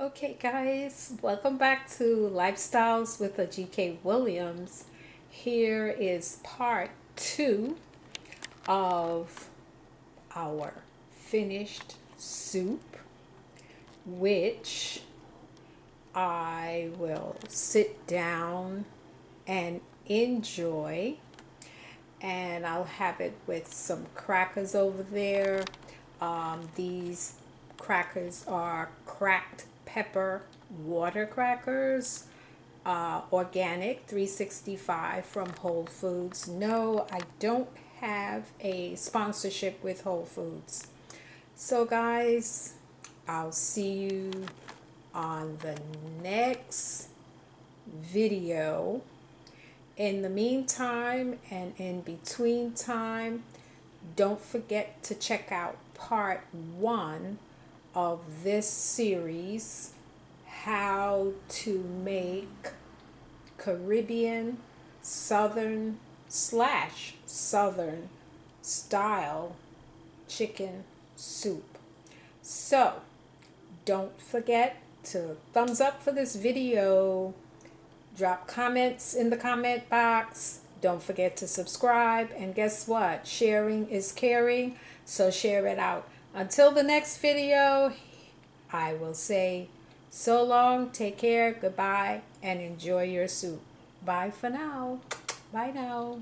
Okay, guys, welcome back to Lifestyles with Ajike Williams. Here is part two of our finished soup, which I will sit down and enjoy. And I'll have it with some crackers over there. These crackers are cracked pepper water crackers, organic, 365 from Whole Foods. No, I don't have a sponsorship with Whole Foods. So, guys, I'll see you on the next video. In the meantime and in between time, don't forget to check out part one of this series, how to make Caribbean Southern style chicken soup. So don't forget to thumbs up for this video, drop comments in the comment box. Don't forget to subscribe. And guess what? Sharing is caring. So share it out. Until the next video, I will say so long, take care, goodbye, and enjoy your soup. Bye for now. Bye now.